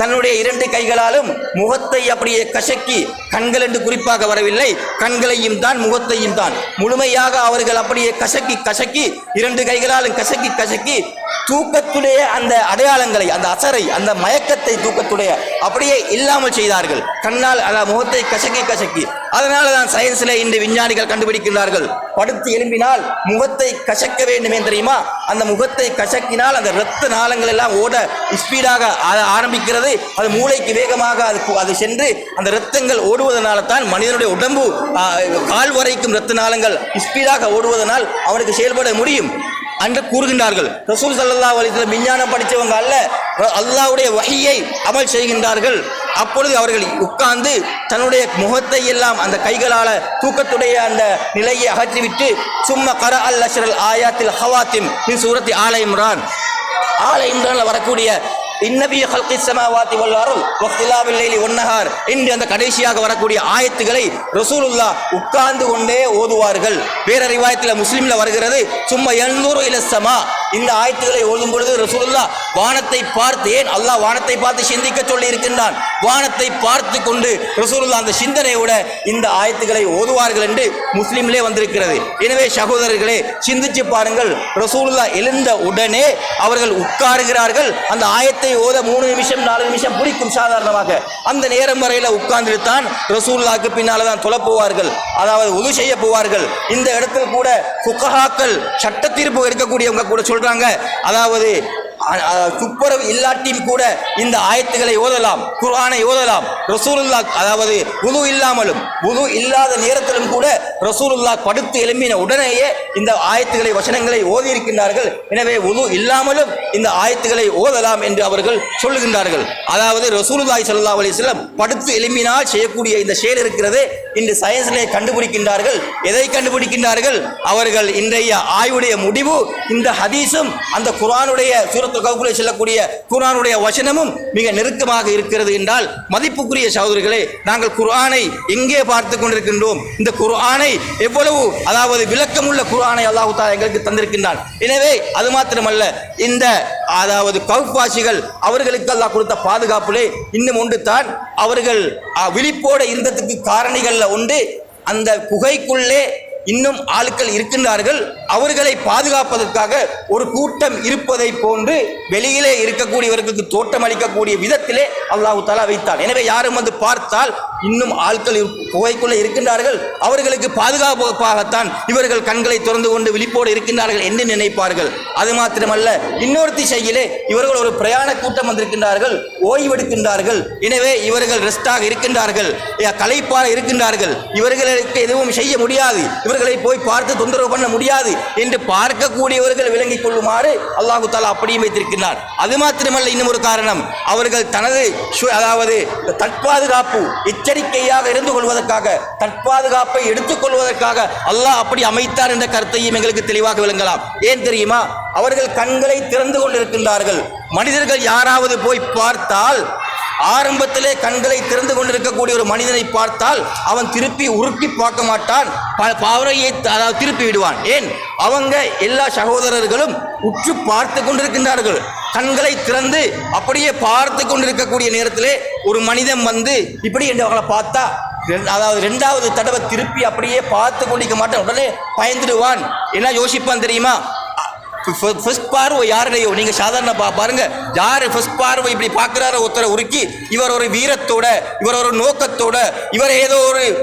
Speaker 1: தன்னுடைய 2 கைகளாலும் முகத்தை அப்படியே கசக்கி, கண்கள் என்று குறிப்பாக வரவில்லை, கண்களையும் தான் முகத்தையும் தான் முழுமையாக அவர்கள் அப்படியே கசக்கி 2 கைகளாலும் கசக்கி தூக்கத்துடைய அந்த அடையாளங்களை, அந்த அசரை, அந்த மயக்கத்தை தூக்கத்துடைய அப்படியே இல்லாமல் செய்தார்கள். கண்ணால் முகத்தை கசக்கி. அதனால தான் சயின்ஸ்ல இன்று விஞ்ஞானிகள் கண்டுபிடிக்கிறார்கள், படுத்து எழும்பினால் முகத்தை கசக்க வேண்டும் என்று தெரியுமா? அந்த முகத்தை கசக்கினால் அந்த இரத்த நாளங்கள் எல்லாம் ஓட ஸ்பீடாக ஆரம்பிக்கிறது. அது மூளைக்கு வேகமாக அது சென்று அந்த இரத்தங்கள் ஓடுவதனால தான் மனிதனுடைய உடம்பு கால் வரைக்கும் இரத்த நாளங்கள் ஸ்பீடாக ஓடுவதனால் அவனுக்கு செயல்பட முடியும் என்று கூறுகின்றார்கள். ரசூல் ஸல்லல்லாஹு அலைஹி வஸல்லம் விஞ்ஞானம் படித்தவங்க அல்ல, அல்லாஹ்வுடைய வஹியை அமல் செய்கின்றார்கள். அப்பொழுது அவர்கள் உட்கார்ந்து தன்னுடைய முகத்தை எல்லாம் அந்த கைகளால் தூக்கத்துடைய அந்த நிலையை அகற்றிவிட்டு சும்மா கர அல் அஷ்ரல் ஆயாத்தில் ஹவாத்திம் சூரத்தி ஆல இம்ரான் வரக்கூடிய இன்னபி ஹல்கி ஸமாவாதி வல் அர்த் வக்திலாபில் லைலி வன் நஹார் என்று அந்த கடைசியாக வரக்கூடிய ஆயத்துகளை ரசூலுல்லாஹ் உட்கார்ந்து கொண்டே ஓதுவார்கள். வேற ரிவாயத்தில் முஸ்லிம்ல வருகிறது சும்மா யன்துரு இல ஸமா. இந்த ஆயத்துகளை ஓதும் பொழுது ரசூலுல்லாஹ் வானத்தை பார்த்து, ஏன் அல்லாஹ் வானத்தை பார்த்து சிந்திக்க சொல்லி இருக்கின்றான், வானத்தை பார்த்து கொண்டு ரசூலுல்லாஹ் அந்த சிந்தனையோட இந்த ஆயத்துகளை ஓதுவார்கள் என்று முஸ்லிம்லே வந்திருக்கிறது. எனவே சகோதரர்களே, சிந்திச்சு பாருங்கள். ரசூலுல்லாஹ் எழுந்த உடனே அவர்கள் உட்காருகிறார்கள். அந்த ஆயத்தை ஓத 3 நிமிஷம் 4 நிமிஷம் பிடிக்கும் சாதாரணமாக. அந்த நேரம் வரையில உட்கார்ந்து தான் ரசூலுல்லாஹ்க்கு பின்னால தான் தொழ போவார்கள், அதாவது உது செய்ய போவார்கள். இந்த இடத்துல கூட ஃபுகஹாக்கள் சட்ட தீர்ப்பு எடுக்கக்கூடியவங்க கூட சொல்றாங்க, அதாவது துப்புரவு இல்லாட்டியும் கூட இந்த ஆயத்துகளை ஓதலாம், குர்ஆனை ஓதலாம். ரசூலுல்லாஹ் அதாவது வுது இல்லாமலும் வுது இல்லாத நேரத்திலும் கூட ரசூலுல்லாஹ் படுத்து எழும்பின உடனேயே இந்த ஆயத்துகளை வசனங்களை ஓதி இருக்கின்றார்கள். எனவே வுது இல்லாமலும் இந்த ஆயத்துகளை ஓதலாம் என்று அவர்கள் சொல்லுகின்றார்கள். அதாவது ரசூலுல்லாஹி ஸல்லல்லாஹு அலைஹி வஸல்லம் படுத்து எழும்பினால் செய்யக்கூடிய இந்த செயல் இருக்கிறது, இன்று சயின்ஸிலே கண்டுபிடிக்கின்றார்கள். எதை கண்டுபிடிக்கின்றார்கள்? அவர்கள் இன்றைய ஆய்வுடைய முடிவு இந்த ஹதீஸும் அந்த குர்ஆனுடைய சூரத்துல் கஹ்ஃபிலே சொல்லக்கூடிய குர்ஆனுடைய வசனமும் மிக நெருக்கமாக இருக்கிறது என்றால், மதிப்புக்குரிய சகோதரர்களே, நாங்கள் குர்ஆனை எங்கே பார்த்து கொண்டிருக்கின்றோம்? இந்த குர்ஆனை எவ்வளவு, அதாவது விளக்கமுள்ள குர்ஆனை அல்லாஹ் தஆலா எங்களுக்கு தந்திருக்கின்றான். எனவே அது மாத்திரமல்ல, இந்த அதாவது கஹ்ஃபாசிகள் அவர்களுக்கு அல்லாஹ் கொடுத்த பாதுகாப்பிலே இன்னும் ஒன்று தான், அவர்கள் விழிப்போட இருந்ததுக்கு காரணிகள்ல ஒன்று, அந்த குகைக்குள்ளே இன்னும் ஆட்கள் இருக்கின்றார்கள். அவர்களை பாதுகாப்பதற்காக ஒரு கூட்டம் இருப்பதை போன்று வெளியிலே இருக்கக்கூடியவர்களுக்கு தோட்டம் அளிக்கக்கூடிய விதத்திலே அல்லாஹ் தஆலா வைத்தான். எனவே யாரும் வந்து பார்த்தால் இன்னும் ஆட்கள் குகைக்குள்ளே இருக்கின்றார்கள், அவர்களுக்கு பாதுகாப்பாகத்தான் இவர்கள் கண்களை திறந்து கொண்டு விழிப்போடு இருக்கின்றார்கள் என்று நினைப்பார்கள். அது மாத்திரமல்ல, இன்னொரு திசையிலே இவர்கள் ஒரு பிரயாண கூட்டம் வந்திருக்கின்றார்கள், ஓய்வெடுக்கின்றார்கள். எனவே இவர்கள் ரெஸ்டாக இருக்கின்றார்கள், களைப்பாக இருக்கின்றார்கள், இவர்களுக்கு எதுவும் செய்ய முடியாது, இவர்களை போய் பார்த்து தொந்தரவு பண்ண முடியாது என்று பார்க்கக்கூடியவர்கள் விளங்கிக் கொள்ளுமாறு அல்லாஹ் தஆலா அப்படியும் வைத்திருக்கிறார். அது மாத்திரமல்ல, இன்னும் ஒரு காரணம், அவர்கள் தனது அதாவது தற்பாதுகாப்பு எச்சரிக்கையாக இருந்து கொள்வதற்காக, தற்பாதுகாப்பை எடுத்துக் கொள்வதற்காக அல்லாஹ் அப்படி அமைத்தார் என்ற கருத்தையும் எங்களுக்கு தெளிவாக விளங்கலாம். ஏன் தெரியுமா? அவர்கள் கண்களை திறந்து கொண்டிருக்கின்றார்கள். மனிதர்கள் யாராவது போய் பார்த்தால், ஆரம்பத்திலே கண்களை திறந்து கொண்டிருக்கக்கூடிய ஒரு மனிதனை பார்த்தால் அவன் திருப்பி உருட்டி பார்க்க மாட்டான், பாவரையை அதாவது திருப்பி விடுவான். ஏன்? அவங்க எல்லா சகோதரர்களும் உற்று பார்த்து கொண்டிருக்கின்றார்கள். கண்களை திறந்து அப்படியே பார்த்து கொண்டிருக்கக்கூடிய நேரத்திலே ஒரு மனிதன் வந்து இப்படி என்று அவங்களை பார்த்தா, அதாவது 2வது தடவை திருப்பி அப்படியே பார்த்து கொண்டிருக்க மாட்டான், உடனே பயந்துடுவான். என்ன யோசிப்பான் தெரியுமா? ஃபர்ஸ்ட் பார்வை யாருடையோ, நீங்க சாதாரண பாருங்க, யாரு ஃபர்ஸ்ட் பார்வை இப்படி பார்க்கிறாரோ ஒருத்தரை உருக்கி, இவர் ஒரு வீரத்தோட, இவர் ஒரு நோக்கத்தோட, இவர் ஏதோ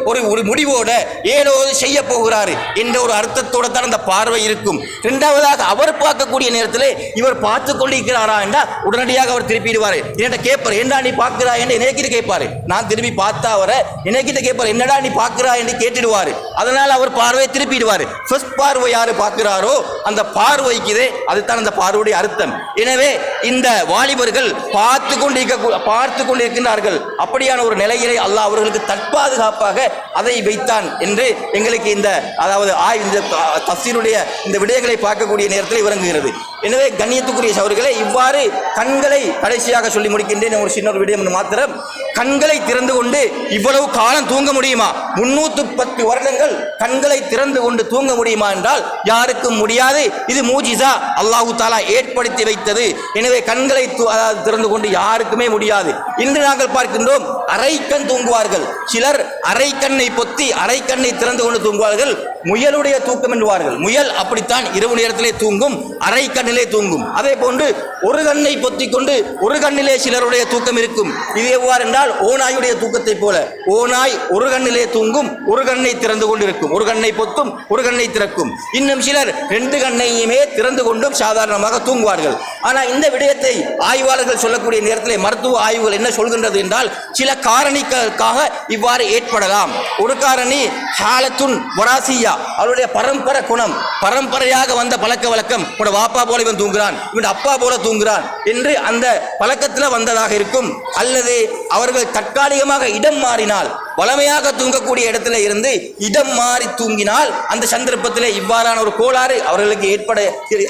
Speaker 1: ஒரு முடிவோட ஏதோ செய்ய போகிறாரு என்ற ஒரு அர்த்தத்தோட தான் அந்த பார்வை இருக்கும். 2வதாக அவர் பார்க்கக்கூடிய நேரத்தில் இவர் பார்த்து கொண்டிருக்கிறாரா என்றா உடனடியாக அவர் திருப்பிடுவார். என்னட்ட கேட்பார், என்னடா நீ பார்க்கிறா என்று என்னைக்கிட்ட கேட்பாரு. நான் திரும்பி பார்த்தா அவரை என்னைக்கிட்ட கேட்பார், என்னடா நீ பார்க்கிறா என்று கேட்டுடுவார். அதனால் அவர் பார்வையை திருப்பிடுவார். ஃபர்ஸ்ட் பார்வை யாரு பார்க்கிறாரோ அந்த பார்வைக்கு அதுதான் அந்த பார்வையுடைய அர்த்தம். எனவே இந்த வாலிபர்கள் பார்த்து கொண்டிருக்கின்றார்கள். அப்படியான ஒரு நிலையிலே அல்லாஹ் அவர்களுக்கு தற்பாதுகாப்பாக அதை வைத்தான் என்று எங்களுக்கு இந்த அதாவது இந்த தஃசீருடைய இந்த விடயங்களை பார்க்கக்கூடிய நேரத்தில் விளங்குகிறது. எனவே கண்ணியத்துக்குரிய சகோதரர்களே, இவ்வாறு கண்களை கடைசியாக சொல்லி முடிக்கின்றேன். ஒரு சின்ன விடயம் மாத்திரம், கண்களை திறந்து கொண்டு இவ்வளவு காலம் தூங்க முடியுமா? 310 வருடங்கள் கண்களை திறந்து கொண்டு தூங்க முடியுமா என்றால் யாருக்கும் முடியாது. இது மூஜிசா, அல்லாஹ் தஆலா ஏற்படுத்தி வைத்தது. எனவே கண்களை திறந்து கொண்டு யாருக்குமே முடியாது. இன்று நாங்கள் பார்க்கின்றோம், அரைக்கண் தூங்குவார்கள் சிலர், அரைக்கண்ணை பொத்தி அரைக்கண்ணை திறந்து கொண்டு தூங்குவார்கள். முயலுடைய தூக்கம் என்பார்கள். முயல் அப்படித்தான் இரவு நேரத்திலே தூங்கும், அரைக்கண்ணிலே தூங்கும். அதே போன்று ஒரு கண்ணை பொத்தி கொண்டு ஒரு கண்ணிலே சிலருடைய தூக்கம் இருக்கும். இது எவ்வாறு என்றால் ஓநாயுடைய தூக்கத்தை போல, ஓநாய் ஒரு கண்ணிலே தூங்கும், தூங்கும், ஒரு கண்ணை திறந்து கொண்டிருக்கும், ஒரு கண்ணை பொத்தும் ஒரு கண்ணை திறக்கும். இன்னும் சிலர் 2 கண்ணையுமே திறந்து கொண்டும் சாதாரணமாக தூங்குவார்கள். ஆனால் இந்த விடயத்தை ஆய்வாளர்கள் சொல்லக்கூடிய நேரத்தில் மருத்துவ ஆய்வுகள் என்ன சொல்கின்றது என்றால், சில காரணிகளுக்காக இவ்வாறு ஏற்படலாம். ஒரு காரணி ஹாலத்துன் வராசியா, அவருடைய பரம்பரை குணம், பரம்பரையாக வந்த பழக்க வழக்கம். இவன் வாப்பா போல இவன் தூங்குறான், இவன் அப்பா போல தூங்குறான் என்று அந்த பழக்கத்தில் வந்ததாக இருக்கும். அல்லது அவர்கள் தற்காலிகமாக இடம் மாறினால், வளமையாக தூங்கக்கூடிய இடத்துல இருந்து இடம் மாறி தூங்கினால் அந்த சந்தர்ப்பத்தில் இவ்வாறான ஒரு கோளாறு அவர்களுக்கு ஏற்பட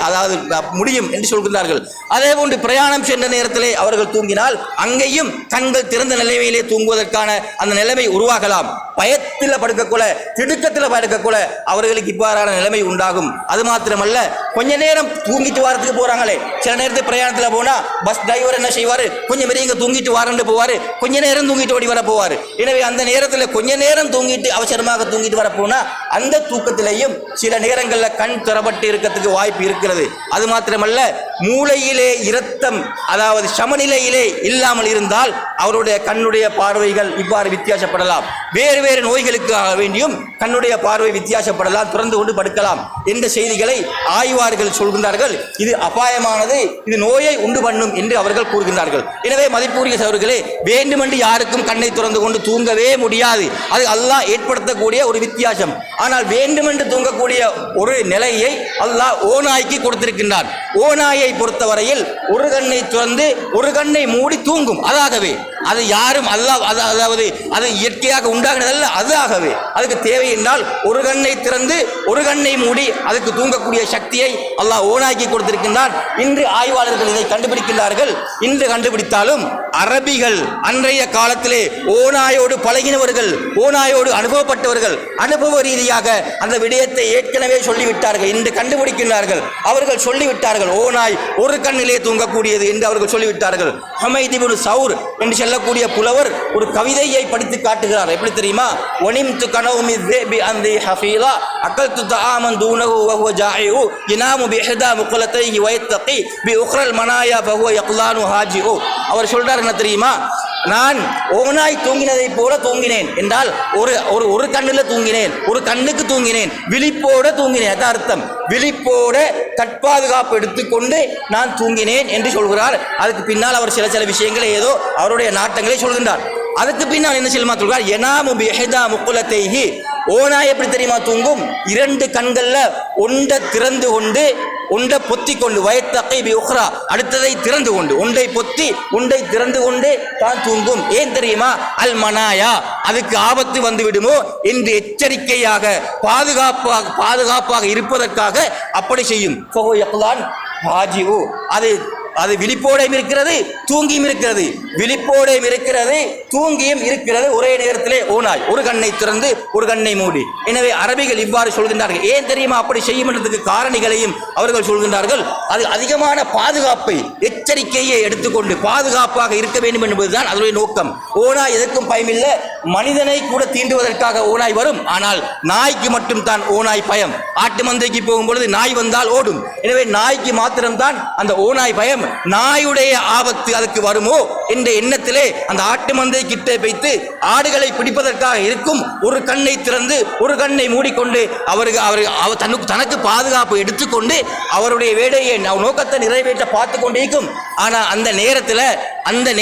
Speaker 1: அதாவது முடியும் என்று சொல்கிறார்கள். அதே போன்று பிரயாணம் சென்ற நேரத்திலே அவர்கள் தூங்கினால் அங்கேயும் கண்கள் திறந்த நிலைமையிலே தூங்குவதற்கான அந்த நிலைமை உருவாகலாம். பயத்தில் படுக்கக்கூட, திடுக்கத்தில் படுக்கக்கூட அவர்களுக்கு இவ்வாறான நிலைமை உண்டாகும். அது மாத்திரமல்ல, கொஞ்ச நேரம் தூங்கிட்டு வாரத்துக்கு போறாங்களே, சில நேரத்தில் பிரயாணத்தில் போனா பஸ் டிரைவர் என்ன செய்வாரு, கொஞ்சம் பெரிய தூங்கிட்டு வாரண்டு போவாரு, கொஞ்ச நேரம் தூங்கிட்டு ஓடி வர போவார். எனவே அந்த நேரத்தில் கொஞ்ச நேரம் தூங்கிட்டு அவசரமாக தூங்கிட்டு வர போனா அந்த தூக்கத்திலேயும் சில நேரங்களில் கண் திறப்பட்டு இருக்கிறதுக்கு வாய்ப்பு இருக்கிறது. அது மாத்திரமல்ல, மூளையிலே இரத்தம் அதாவது சமநிலையிலே இல்லாமல் இருந்தால் அவருடைய கண்ணுடைய பார்வைகள் இவ்வாறு வித்தியாசப்படலாம். வேறு வேறு நோய்களுக்காக வேண்டியும் கண்ணுடைய பார்வை வித்தியாசப்படலாம், திறந்து கொண்டு படுக்கலாம் என்ற செய்திகளை ஆய்வார்கள் சொல்கின்றார்கள். இது அபாயமானது, இது நோயை உண்டு பண்ணும் என்று அவர்கள் கூறுகின்றார்கள். எனவே மதிப்புரிய சகோதரர்களே, வேண்டுமென்று யாருக்கும் கண்ணை திறந்து கொண்டு தூங்கவே முடியாது. அது அல்லாஹ் ஏற்படுத்தக்கூடிய ஒரு வித்தியாசம். ஆனால் வேண்டுமென்று தூங்கக்கூடிய ஒரு நிலையை அல்லாஹ் ஓநாய்க்கு கொடுத்திருக்கின்றான். ஓநாயை பொறுத்தவரையில் ஒரு கண்ணை திறந்து ஒரு கண்ணை மூடி தூங்கும். அதாகவே அது யாரும் அல்லாஹ் அதாவது அது இயற்கையாக உண்டாகினதல்ல, அதாகவே அதுக்கு தேவை என்றால் ஒரு கண்ணை திறந்து ஒரு கண்ணை மூடி அதுக்கு தூங்கக்கூடிய சக்தியை அல்லாஹ் ஓநாய்க்கு கொடுத்திருக்கின்றான். இன்று ஆய்வாளர்கள் இதை கண்டுபிடிக்கின்றார்கள். இன்று கண்டுபிடித்தாலும் அரபிகள் அன்றைய காலத்திலே ஓநாயோடு பழகினவர்கள், ஓநாயோடு அனுபவப்பட்டவர்கள், அனுபவ ரீதியாக அந்த விடயத்தை ஏற்கனவே சொல்லிவிட்டார்கள். இன்று கண்டுபிடிக்கின்றார்கள். அவர்கள் சொல்லிவிட்டார்கள் ஓநாய் ஒரு கண்ணிலே தூங்கக்கூடியது என்று அவர்கள் சொல்லிவிட்டார்கள். ஹமைத் இப்னு சௌர் என்று சொல்லக்கூடிய புலவர் ஒரு கவிதையை படித்து காட்டுகிறார். எப்படி தெரியுமா? வனிம்து கனௌமி ذئب عندي حفيظا اكلت طعاما دونه وهو جائع ينام باحدى مقلتيه ويتقي باخرى المنايا فهو يقلان هاجئ. அவர் சொல்றார் என்ன தெரியுமா? நான் ஓநாய் தூங்கினதை போல தூங்கினேன் என்றால் ஒரு கண்ணில் தூங்கினேன், ஒரு கண்ணுக்கு தூங்கினேன், விழிப்போட தூங்கினேன். அதான் அர்த்தம். விழிப்போட தற்பாதுகாப்பு எடுத்துக்கொண்டு நான் தூங்கினேன் என்று சொல்கிறார். அதுக்கு பின்னால் அவர் சில விஷயங்களை ஏதோ அவருடைய நாட்டங்களை சொல்கின்றார். அதுக்கு பின்னால் என்ன செல்மா சொல்கிறார்? எனாமு பிஹதா முக்குலத்தைஹி, ஓநாய் எப்படி தெரியுமா தூங்கும்? 2 கண்கள்ல ஒன்றை திறந்து கொண்டு ஒன்றை பொத்தி கொண்டு, வயத்தகை பி உக்ரா, அடுத்ததை திறந்து கொண்டு, ஒன்றை பொத்தி ஒன்றை திறந்து கொண்டு தான் தூங்கும். ஏன் தெரியுமா? அல் மனாயா, அதுக்கு ஆபத்து வந்து விடுமோ என்று எச்சரிக்கையாக பாதுகாப்பாக இருப்பதற்காக அப்படி செய்யும். அது விழிப்போடையும் இருக்கிறது, தூங்கியும் இருக்கிறது, விழிப்போடையும் இருக்கிறது, தூங்கியும் இருக்கிறது ஒரே நேரத்திலே ஓநாய். ஒரு கண்ணை திறந்து ஒரு கண்ணை மூடி. எனவே அரபிகள் இவ்வாறு சொல்கின்றார்கள். ஏன் தெரியுமா அப்படி செய்யும் என்றதுக்கு காரணிகளையும் அவர்கள் சொல்கின்றார்கள். அது அதிகமான பாதுகாப்பை, எச்சரிக்கையை எடுத்துக்கொண்டு பாதுகாப்பாக இருக்க வேண்டும் என்பதுதான் அதனுடைய நோக்கம். ஓநாய் எதற்கும் பயமில்லை. மனிதனை கூட தீண்டுவதற்காக ஓநாய் வரும். ஆனால் நாய்க்கு மட்டும் தான் ஓநாய் பயம். ஆட்டு மந்தைக்கு போகும்பொழுது நாய் வந்தால் ஓடும். எனவே நாய்க்கு மாத்திரம்தான் அந்த ஓநாய் பயம். நாயுடைய ஆபத்து அதுக்கு வருமோ என்ற எண்ணத்திலே அந்த ஆட்டு மந்தை கிட்டே வைத்து ஆடுகளை பிடிப்பதற்காக இருக்கும். ஒரு கண்ணை திறந்து ஒரு கண்ணை மூடிக்கொண்டு தனக்கு பாதுகாப்பு எடுத்துக்கொண்டு அவருடைய வேலையை நோக்கத்தை நிறைவேற்ற பார்த்து கொண்டே இருக்கும். ஆனா அந்த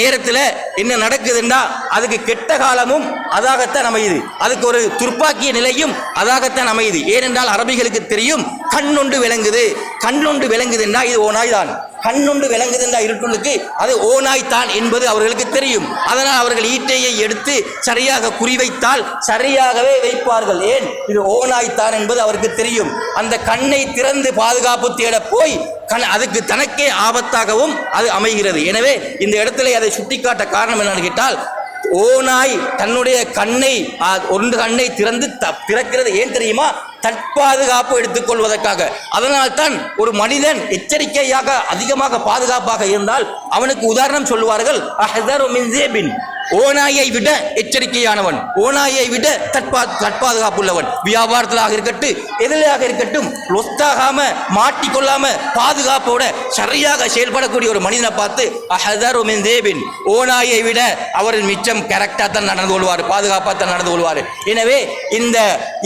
Speaker 1: நேரத்தில் என்ன நடக்குதுன்னா அதுக்கு கெட்ட காலமும் அதாகத்தான் அமையுது, அதுக்கு ஒரு துர்ப்பாக்கிய நிலையும் அதாகத்தான் அமையுது. ஏனென்றால் அரபிகளுக்கு தெரியும், கண்ணொண்டு விளங்குதுன்னா இது ஓநாய் தான். கண்ணொண்டு விளங்குதுன்னா இருட்டுக்கு அது ஓநாய் தான் என்பது அவர்களுக்கு தெரியும். அதனால் அவர்கள் ஈட்டையை எடுத்து சரியாக குறிவைத்தால் சரியாகவே வைப்பார்கள். ஏன்? இது ஓநாய் தான் என்பது அவருக்கு தெரியும். அந்த கண்ணை திறந்து பாதுகாப்பு தேட போய் அதுக்கு தனக்கே ஆபத்தாகவும் அது அமைகிறது. எனவே இந்த இடத்துல அதை சுட்டிக்காட்ட காரணம் என்னன்னு கேட்டால், ஓநாய் தன்னுடைய ஒரு கண்ணை திறக்கிறது. ஏன் தெரியுமா? தற்பாதுகாப்பு எடுத்துக்கொள்வதற்காக. அதனால் தான் ஒரு மனிதன் எச்சரிக்கையாக அதிகமாக பாதுகாப்பாக இருந்தால் அவனுக்கு உதாரணம் சொல்லுவார்கள், அஹ்தரு மின் ஸிபின், ஓநாயை விட எச்சரிக்கையானவன், ஓநாயை விட தற்பாதுகாப்புள்ளவன். வியாபாரத்திலாக இருக்கட்டும், எதிலாக இருக்கட்டும், லொஸ்தாகாம மாட்டிக்கொள்ளாம பாதுகாப்போட சரியாக செயல்படக்கூடிய ஒரு மனிதனை பார்த்து அஹதரு மின் தேபின், ஓநாயை விட அவர் மிச்சம் கரெக்டாக தான் நடந்து கொள்வார், பாதுகாப்பாக தான் நடந்து கொள்வார். எனவே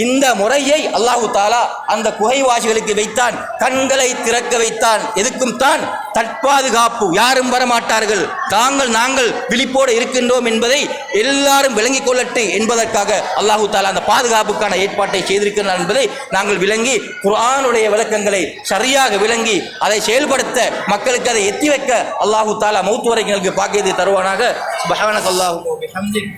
Speaker 1: இந்த முறையை அல்லாஹு தாலா அந்த குகைவாசிகளுக்கு வைத்தான், கண்களை திறக்க வைத்தான். எதுக்கும் தான் தற்பாதுகாப்பு, யாரும் வரமாட்டார்கள், நாங்கள் விழிப்போடு இருக்கின்றோம் என்பதை எல்லாரும் விளங்கிக் கொள்ளட்டு என்பதற்காக அல்லாஹு தாலா அந்த பாதுகாப்புக்கான ஏற்பாட்டை செய்திருக்கிறார் என்பதை நாங்கள் விளங்கி குர்ஆனுடைய விளக்கங்களை சரியாக விளங்கி அதை செயல்படுத்த மக்களுக்கு அதை எத்தி வைக்க அல்லாஹு தாலா மௌத் வரைக்கும் பாக்கியத்தை தருவானாக. சுப்ஹானல்லாஹி வ பிஹம்திஹி.